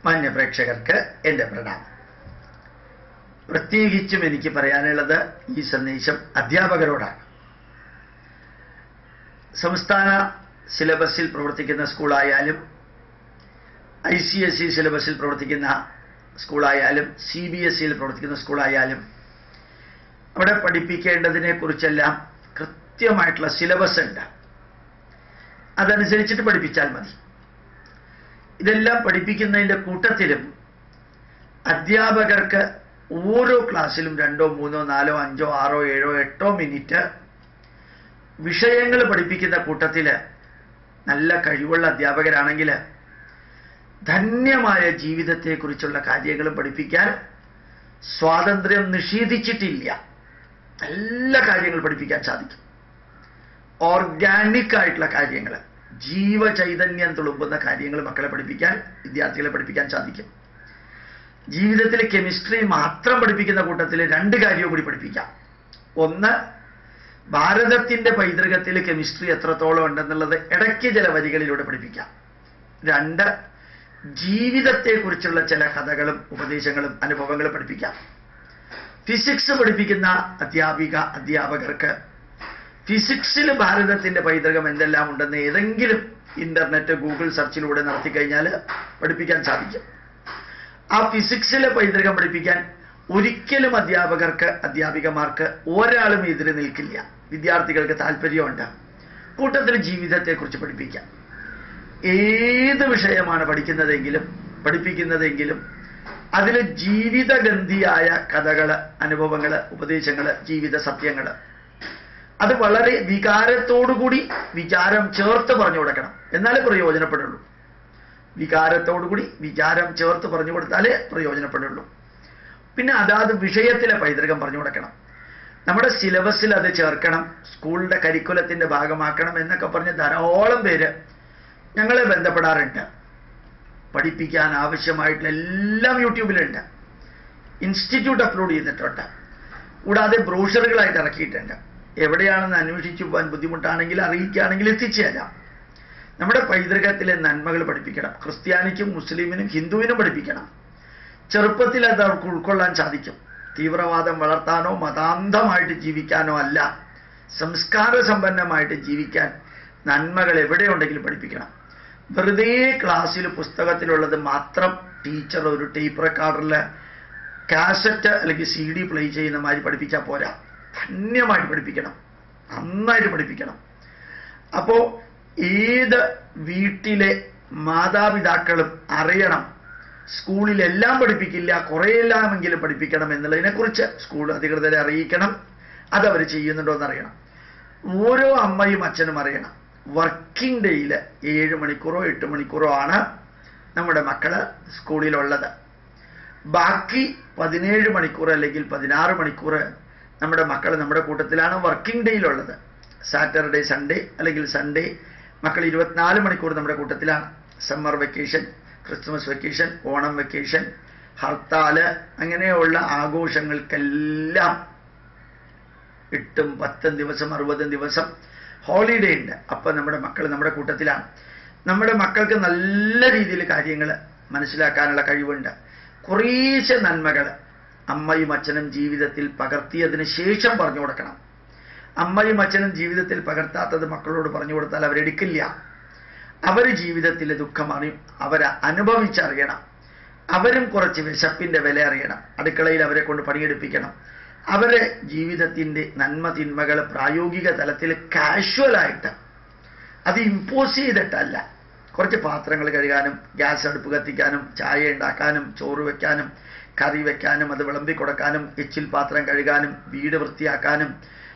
മാന്യ പ്രേക്ഷകർക്ക് എൻ്റെ പ്രണാമം. പ്രത്യേകിച്ചും എനിക്ക് പറയാനുള്ളത് ഈ സന്ദേശം അധ്യാപകരോടാണ്. സംസ്ഥാന സിലബസിൽ പ്രവർത്തിക്കുന്ന സ്കൂളായാലും ICSE സിലബസിൽ പ്രവർത്തിക്കുന്ന സ്കൂളായാലും CBSEയിൽ പ്രവർത്തിക്കുന്ന സ്കൂളായാലും അവിടെ പഠിപ്പിക്കേണ്ടതിനെ കുറിച്ചെല്ലാം കൃത്യമായിട്ടുള്ള സിലബസ് ഉണ്ട്. അതനുസരിച്ചിട്ട് പഠിപ്പിച്ചാൽ മതി. ഇതെല്ലാം പഠിപ്പിക്കുന്നതിൻ്റെ കൂട്ടത്തിലും അധ്യാപകർക്ക് ഓരോ ക്ലാസ്സിലും 2, 3, 4, 5, 6, 7, 8 മിനിറ്റ് വിഷയങ്ങൾ പഠിപ്പിക്കുന്ന കൂട്ടത്തിൽ നല്ല കഴിവുള്ള അധ്യാപകരാണെങ്കിൽ ധന്യമായ ജീവിതത്തെക്കുറിച്ചുള്ള കാര്യങ്ങളും പഠിപ്പിക്കാൻ സ്വാതന്ത്ര്യം നിഷേധിച്ചിട്ടില്ല. നല്ല കാര്യങ്ങൾ പഠിപ്പിക്കാൻ സാധിക്കും. ഓർഗാനിക് ആയിട്ടുള്ള കാര്യങ്ങൾ, ജീവചൈതന്യം തുളുമ്പുന്ന കാര്യങ്ങൾ മക്കളെ പഠിപ്പിക്കാൻ, വിദ്യാർത്ഥികളെ പഠിപ്പിക്കാൻ സാധിക്കും. ജീവിതത്തിൽ കെമിസ്ട്രി മാത്രം പഠിപ്പിക്കുന്ന കൂട്ടത്തിൽ 2 കാര്യവും കൂടി പഠിപ്പിക്കാം. ഒന്ന്, ഭാരതത്തിൻ്റെ പൈതൃകത്തിൽ കെമിസ്ട്രി എത്രത്തോളം ഉണ്ടെന്നുള്ളത് ഇടയ്ക്ക് ചില വരികളിലൂടെ പഠിപ്പിക്കാം. 2, ജീവിതത്തെക്കുറിച്ചുള്ള ചില കഥകളും ഉപദേശങ്ങളും അനുഭവങ്ങളും പഠിപ്പിക്കാം. ഫിസിക്സ് പഠിപ്പിക്കുന്ന അധ്യാപകർക്ക് ഫിസിക്സിൽ ഭാരതത്തിൻ്റെ പൈതൃകം എന്തെല്ലാം ഉണ്ടെന്ന് ഏതെങ്കിലും ഇന്റർനെറ്റ് ഗൂഗിൾ സെർച്ചിലൂടെ നടത്തിക്കഴിഞ്ഞാൽ പഠിപ്പിക്കാൻ സാധിക്കും. ആ ഫിസിക്സിലെ പൈതൃകം പഠിപ്പിക്കാൻ ഒരിക്കലും അധ്യാപികമാർക്ക് ഒരാളും എതിരെ നിൽക്കില്ല. വിദ്യാർത്ഥികൾക്ക് താല്പര്യമുണ്ട്. കൂട്ടത്തിൽ ജീവിതത്തെക്കുറിച്ച് പഠിപ്പിക്കാം. ഏത് വിഷയമാണ് പഠിപ്പിക്കുന്നതെങ്കിലും അതിൽ ജീവിതഗന്ധിയായ കഥകൾ, അനുഭവങ്ങൾ, ഉപദേശങ്ങൾ, ജീവിത സത്യങ്ങൾ, അത് വളരെ വികാരത്തോടുകൂടി വിചാരം ചേർത്ത് പറഞ്ഞു കൊടുക്കണം. എന്നാലേ പ്രയോജനപ്പെടുള്ളൂ. വികാരത്തോടുകൂടി വിചാരം ചേർത്ത് പറഞ്ഞു കൊടുത്താലേ പ്രയോജനപ്പെടുള്ളൂ. പിന്നെ അതാത് വിഷയത്തിലെ പൈതൃകം പറഞ്ഞു കൊടുക്കണം. നമ്മുടെ സിലബസിൽ അത് ചേർക്കണം, സ്കൂളിൻ്റെ കരിക്കുലത്തിൻ്റെ ഭാഗമാക്കണം എന്നൊക്കെ പറഞ്ഞ് ധാരാളം പേര് ഞങ്ങളെ ബന്ധപ്പെടാറുണ്ട്. പഠിപ്പിക്കാൻ ആവശ്യമായിട്ടുള്ള എല്ലാം യൂട്യൂബിലുണ്ട്. ഇൻസ്റ്റിറ്റ്യൂട്ട് അപ്ലോഡ് ചെയ്തിട്ടുണ്ട്. കൂടാതെ ബ്രോഷറുകളായിട്ട് ഇറക്കിയിട്ടുണ്ട്. എവിടെയാണെന്ന് അന്വേഷിച്ചു പോകാൻ ബുദ്ധിമുട്ടാണെങ്കിൽ അറിയിക്കുകയാണെങ്കിൽ എത്തിച്ചു തരാം. നമ്മുടെ പൈതൃകത്തിലെ നന്മകൾ പഠിപ്പിക്കണം. ക്രിസ്ത്യാനിക്കും മുസ്ലിമിനും ഹിന്ദുവിനും പഠിപ്പിക്കണം. ചെറുപ്പത്തിൽ അത് അവർക്ക് ഉൾക്കൊള്ളാൻ സാധിക്കും. തീവ്രവാദം വളർത്താനോ മതാന്ധമായിട്ട് ജീവിക്കാനോ അല്ല, സംസ്കാര സമ്പന്നമായിട്ട് ജീവിക്കാൻ നന്മകൾ എവിടെയുണ്ടെങ്കിലും പഠിപ്പിക്കണം. വെറുതെ ക്ലാസ്സിൽ പുസ്തകത്തിലുള്ളത് മാത്രം ടീച്ചർ ഒരു ടേപ്പ് റെക്കോർഡറിൽ കാസറ്റ് അല്ലെങ്കിൽ CD പ്ലേ ചെയ്യുന്ന മാതിരി പഠിപ്പിച്ചാൽ പോരാ. ധന്യമായിട്ട് പഠിപ്പിക്കണം, നന്നായിട്ട് പഠിപ്പിക്കണം. അപ്പോൾ ഏത് വീട്ടിലെ മാതാപിതാക്കളും അറിയണം, സ്കൂളിലെല്ലാം പഠിപ്പിക്കില്ല, കുറേയെല്ലാമെങ്കിലും പഠിപ്പിക്കണം എന്നുള്ളതിനെക്കുറിച്ച് സ്കൂൾ അധികൃതരെ അറിയിക്കണം. അതവർ ചെയ്യുന്നുണ്ടോ എന്നറിയണം. ഓരോ അമ്മയും അച്ഛനും അറിയണം, വർക്കിംഗ് ഡേയിൽ 7 മണിക്കൂറോ 8 മണിക്കൂറോ ആണ് നമ്മുടെ മക്കൾ സ്കൂളിലുള്ളത്. ബാക്കി 17 മണിക്കൂർ അല്ലെങ്കിൽ 16 മണിക്കൂർ നമ്മുടെ മക്കൾ നമ്മുടെ കൂട്ടത്തിലാണ് വർക്കിംഗ് ഡേയിലുള്ളത്. സാറ്റർഡേ, സൺഡേ അല്ലെങ്കിൽ സൺഡേ മക്കൾ 24 മണിക്കൂർ നമ്മുടെ കൂട്ടത്തിലാണ്. Summer vacation, Christmas vacation, Onam vacation, hartal, അങ്ങനെയുള്ള ആഘോഷങ്ങൾക്കെല്ലാം 8, 10 ദിവസം 60 ദിവസം ഹോളിഡേ ഉണ്ട്. അപ്പം നമ്മുടെ മക്കൾ നമ്മുടെ കൂട്ടത്തിലാണ്. നമ്മുടെ മക്കൾക്ക് നല്ല രീതിയിൽ കാര്യങ്ങൾ മനസ്സിലാക്കാനുള്ള കഴിവുണ്ട്. കുറേശ്ശെ നന്മകൾ അമ്മയും അച്ഛനും ജീവിതത്തിൽ പകർത്തിയതിന് ശേഷം പറഞ്ഞു കൊടുക്കണം. അമ്മയും അച്ഛനും ജീവിതത്തിൽ പകർത്താത്തത് മക്കളോട് പറഞ്ഞു കൊടുത്താൽ അവരെടുക്കില്ല. അവർ ജീവിതത്തിലെ ദുഃഖമാണ് അവർ അനുഭവിച്ചറിയണം. അവരും കുറച്ച് വിശപ്പിൻ്റെ വില അറിയണം. അടുക്കളയിൽ അവരെ കൊണ്ട് പണിയെടുപ്പിക്കണം. അവരെ ജീവിതത്തിൻ്റെ നന്മ തിന്മകൾ പ്രായോഗിക തലത്തിൽ കാഷ്വലായിട്ട്, അത് ഇമ്പോസ് ചെയ്തിട്ടല്ല. കുറച്ച് പാത്രങ്ങൾ കഴുകാനും, ഗ്യാസ് അടുപ്പ് കത്തിക്കാനും, ചായ ഉണ്ടാക്കാനും, ചോറ് വയ്ക്കാനും, കറി വയ്ക്കാനും, അത് വിളമ്പി കൊടുക്കാനും, എച്ചിൽ പാത്രം കഴുകാനും, വീട് വൃത്തിയാക്കാനും,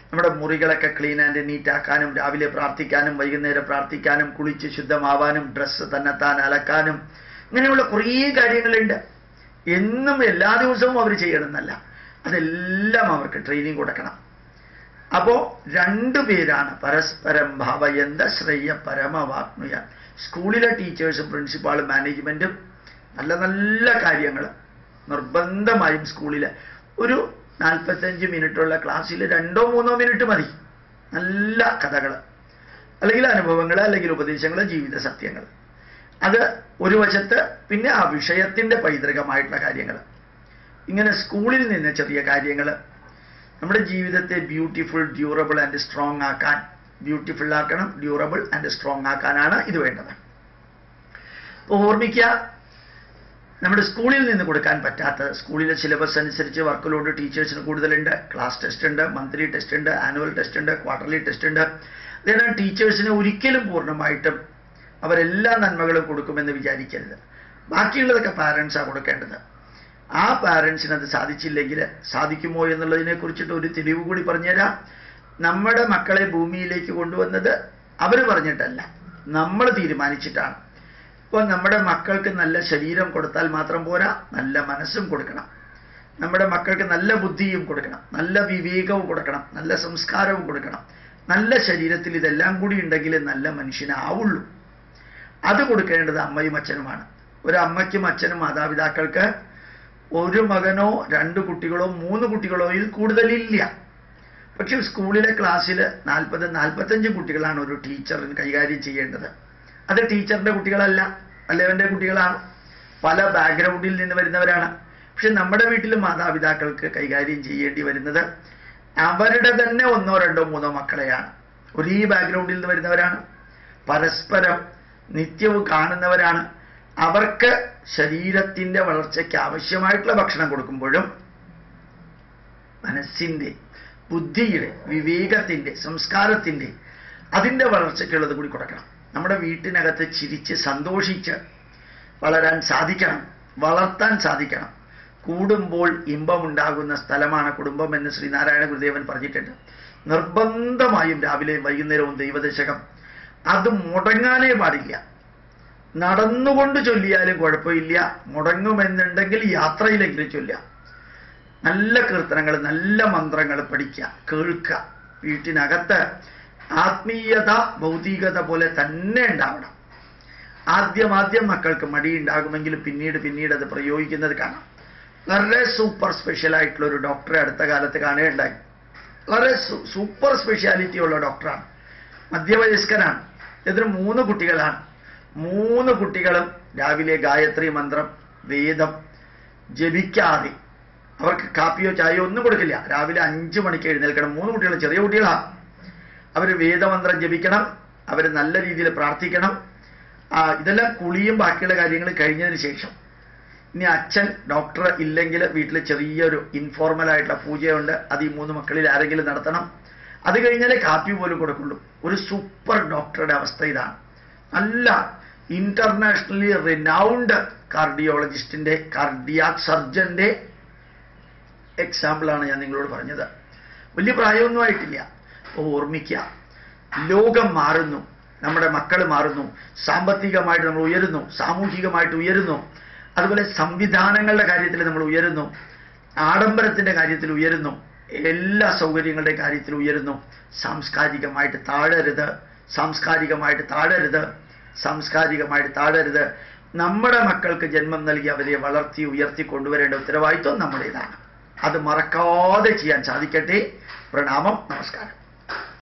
നമ്മുടെ മുറികളൊക്കെ ക്ലീൻ ആൻഡ് നീറ്റാക്കാനും, രാവിലെ പ്രാർത്ഥിക്കാനും, വൈകുന്നേരം പ്രാർത്ഥിക്കാനും, കുളിച്ച് ശുദ്ധമാവാനും, ഡ്രസ്സ് തന്നെത്താൻ അലക്കാനും, ഇങ്ങനെയുള്ള കുറേ കാര്യങ്ങളുണ്ട്. എന്നും എല്ലാ ദിവസവും അവർ ചെയ്യണമെന്നല്ല, അതെല്ലാം അവർക്ക് ട്രെയിനിങ് കൊടുക്കണം. അപ്പോൾ 2 പേരാണ് പരസ്പരം ഭാവയന്ത ശ്രേയ പരമവാഗ്നുയ. സ്കൂളിലെ ടീച്ചേഴ്സും പ്രിൻസിപ്പാളും മാനേജ്മെൻറ്റും നല്ല നല്ല കാര്യങ്ങൾ നിർബന്ധമായും സ്കൂളിൽ ഒരു 45 മിനിറ്റുള്ള ക്ലാസ്സിൽ 2 3 മിനിറ്റ് മതി. നല്ല കഥകൾ അല്ലെങ്കിൽ അനുഭവങ്ങൾ അല്ലെങ്കിൽ ഉപദേശങ്ങൾ, ജീവിത സത്യങ്ങൾ, അത് ഒരു വശത്ത്. പിന്നെ ആ വിഷയത്തിൻ്റെ പൈതൃകമായിട്ടുള്ള കാര്യങ്ങൾ, ഇങ്ങനെ സ്കൂളിൽ നിന്ന് ചെറിയ കാര്യങ്ങൾ നമ്മുടെ ജീവിതത്തെ ബ്യൂട്ടിഫുൾ, ഡ്യൂറബിൾ ആൻഡ് സ്ട്രോങ് ആക്കാൻ, ബ്യൂട്ടിഫുൾ ആക്കണം, ഡ്യൂറബിൾ ആൻഡ് സ്ട്രോങ് ആക്കാനാണ് ഇത് വേണ്ടത്. അപ്പോൾ ഓർമ്മിക്കുക, നമ്മുടെ സ്കൂളിൽ നിന്ന് കൊടുക്കാൻ പറ്റാത്ത, സ്കൂളിലെ സിലബസ് അനുസരിച്ച് വർക്ക് ലോഡ് ടീച്ചേഴ്സിന് കൂടുതലുണ്ട്, ക്ലാസ് ടെസ്റ്റ് ഉണ്ട്, മന്ത്ലി ടെസ്റ്റ് ഉണ്ട്, ആനുവൽ ടെസ്റ്റ് ഉണ്ട്, ക്വാർട്ടർലി ടെസ്റ്റ് ഉണ്ട്. അതിനാൽ ടീച്ചേഴ്സിന് ഒരിക്കലും പൂർണ്ണമായിട്ടും അവരെല്ലാ നന്മകളും കൊടുക്കുമെന്ന് വിചാരിക്കരുത്. ബാക്കിയുള്ളതൊക്കെ പാരൻസാണ് കൊടുക്കേണ്ടത്. ആ പാരൻസിന് അത് സാധിച്ചില്ലെങ്കിൽ സാധിക്കുമോ എന്നുള്ളതിനെ കുറിച്ചിട്ട് ഒരു തെളിവ് കൂടി പറഞ്ഞുതരാം. നമ്മുടെ മക്കളെ ഭൂമിയിലേക്ക് കൊണ്ടുവന്നത് അവർ പറഞ്ഞിട്ടല്ല, നമ്മൾ തീരുമാനിച്ചിട്ടാണ്. ഇപ്പോൾ നമ്മുടെ മക്കൾക്ക് നല്ല ശരീരം കൊടുത്താൽ മാത്രം പോരാ, നല്ല മനസ്സും കൊടുക്കണം. നമ്മുടെ മക്കൾക്ക് നല്ല ബുദ്ധിയും കൊടുക്കണം, നല്ല വിവേകവും കൊടുക്കണം, നല്ല സംസ്കാരവും കൊടുക്കണം. നല്ല ശരീരത്തിൽ ഇതെല്ലാം കൂടി ഉണ്ടെങ്കിൽ നല്ല മനുഷ്യനാവുള്ളൂ. അത് കൊടുക്കേണ്ടത് അമ്മയും അച്ഛനുമാണ്. ഒരു അമ്മയ്ക്കും അച്ഛനും മാതാപിതാക്കൾക്ക് ഒരു മകനോ 2 കുട്ടികളോ 3 കുട്ടികളോയിൽ കൂടുതലില്ല. പക്ഷെ സ്കൂളിലെ ക്ലാസ്സിൽ 40-45 കുട്ടികളാണ് ഒരു ടീച്ചറിന് കൈകാര്യം ചെയ്യേണ്ടത്. അത് ടീച്ചറിൻ്റെ കുട്ടികളല്ല, വല്ലവൻ്റെ കുട്ടികളാണ്, പല ബാക്ക്ഗ്രൗണ്ടിൽ നിന്ന് വരുന്നവരാണ്. പക്ഷെ നമ്മുടെ വീട്ടിൽ മാതാപിതാക്കൾക്ക് കൈകാര്യം ചെയ്യേണ്ടി വരുന്നത് അവരുടെ തന്നെ 1, 2, 3 മക്കളെയാണ്. ഒരേ ബാക്ക്ഗ്രൗണ്ടിൽ നിന്ന് വരുന്നവരാണ്, പരസ്പരം നിത്യവും കാണുന്നവരാണ്. അവർക്ക് ശരീരത്തിൻ്റെ വളർച്ചയ്ക്ക് ആവശ്യമായിട്ടുള്ള ഭക്ഷണം കൊടുക്കുമ്പോഴും മനസ്സിൻ്റെ, ബുദ്ധിയുടെ, വിവേകത്തിൻ്റെ, സംസ്കാരത്തിൻ്റെ, അതിൻ്റെ വളർച്ചയ്ക്കുള്ളത് കൂടി കൊടുക്കണം. നമ്മുടെ വീട്ടിനകത്ത് ചിരിച്ച് സന്തോഷിച്ച് വളരാൻ സാധിക്കണം, വളർത്താൻ സാധിക്കണം. കൂടുമ്പോൾ ഇമ്പമുണ്ടാകുന്ന സ്ഥലമാണ് കുടുംബം എന്ന് ശ്രീനാരായണ ഗുരുദേവൻ പറഞ്ഞിട്ടുണ്ട്. നിർബന്ധമായും രാവിലെയും വൈകുന്നേരവും ദൈവദശകം അത് മുടങ്ങാനേ പാടില്ല. നടന്നുകൊണ്ട് ചൊല്ലിയാലും കുഴപ്പമില്ല, മുടങ്ങുമെന്നുണ്ടെങ്കിൽ യാത്രയിലെങ്കിലും ചൊല്ലുക. നല്ല കീർത്തനങ്ങൾ, നല്ല മന്ത്രങ്ങൾ പഠിക്കുക, കേൾക്കുക. വീട്ടിനകത്ത് ആത്മീയത ഭൗതികത പോലെ തന്നെ ഉണ്ടാവണം. ആദ്യം മക്കൾക്ക് മടിയുണ്ടാകുമെങ്കിലും പിന്നീട് അത് പ്രയോഗിക്കുന്നത് കാണാം. വളരെ സൂപ്പർ സ്പെഷ്യലായിട്ടുള്ള ഒരു ഡോക്ടറെ അടുത്ത കാലത്ത് കാണുകയുണ്ടായി. വളരെ സൂപ്പർ സ്പെഷ്യാലിറ്റി ഉള്ള ഡോക്ടറാണ്, മധ്യവയസ്കനാണ്. ഇതിന് 3 കുട്ടികളാണ്. 3 കുട്ടികളും രാവിലെ ഗായത്രി മന്ത്രം, വേദം ജപിക്കാതെ, അവർക്ക് കാപ്പിയോ ചായയോ ഒന്നും കൊടുക്കില്ല. രാവിലെ 5 മണിക്ക് എഴുന്നേൽക്കണം. 3 കുട്ടികൾ ചെറിയ കുട്ടികളാണ്. അവർ വേദമന്ത്രം ജപിക്കണം, അവർ നല്ല രീതിയിൽ പ്രാർത്ഥിക്കണം. ഇതെല്ലാം കുളിയും ബാക്കിയുള്ള കാര്യങ്ങൾ കഴിഞ്ഞതിന് ശേഷം ഇനി അച്ഛൻ ഡോക്ടർ ഇല്ലെങ്കിൽ വീട്ടിൽ ചെറിയൊരു ഇൻഫോർമലായിട്ടുള്ള പൂജയുണ്ട്, അത് ഈ 3 മക്കളിൽ ആരെങ്കിലും നടത്തണം. അത് കഴിഞ്ഞാലേ കാപ്പി പോലും കൊടുക്കുള്ളൂ. ഒരു സൂപ്പർ ഡോക്ടറുടെ അവസ്ഥ ഇതാണ്. നല്ല ഇന്റർനാഷണലി റിനൗണ്ട് കാർഡിയോളജിസ്റ്റിൻ്റെ, കാർഡിയാക് സർജന്റെ എക്സാമ്പിളാണ് ഞാൻ നിങ്ങളോട് പറഞ്ഞത്. വലിയ പ്രായമൊന്നും ആയിട്ടില്ല. ഓർമ്മിക്കുക, ലോകം മാറുന്നു, നമ്മുടെ മക്കൾ മാറുന്നു, സാമ്പത്തികമായിട്ട് നമ്മൾ ഉയരുന്നു, സാമൂഹികമായിട്ട് ഉയരുന്നു, അതുപോലെ സംവിധാനങ്ങളുടെ കാര്യത്തിൽ നമ്മൾ ഉയരുന്നു, ആഡംബരത്തിൻ്റെ കാര്യത്തിൽ ഉയരുന്നു, എല്ലാ സൗകര്യങ്ങളുടെ കാര്യത്തിൽ ഉയരുന്നു. സാംസ്കാരികമായിട്ട് താഴരുത്. നമ്മുടെ മക്കൾക്ക് ജന്മം നൽകി അവരെ വളർത്തി ഉയർത്തി കൊണ്ടുവരേണ്ട ഉത്തരവാദിത്വം നമ്മുടേതാണ്. അത് മറക്കാതെ ചെയ്യാൻ സാധിക്കട്ടെ. പ്രണാമം, നമസ്കാരം.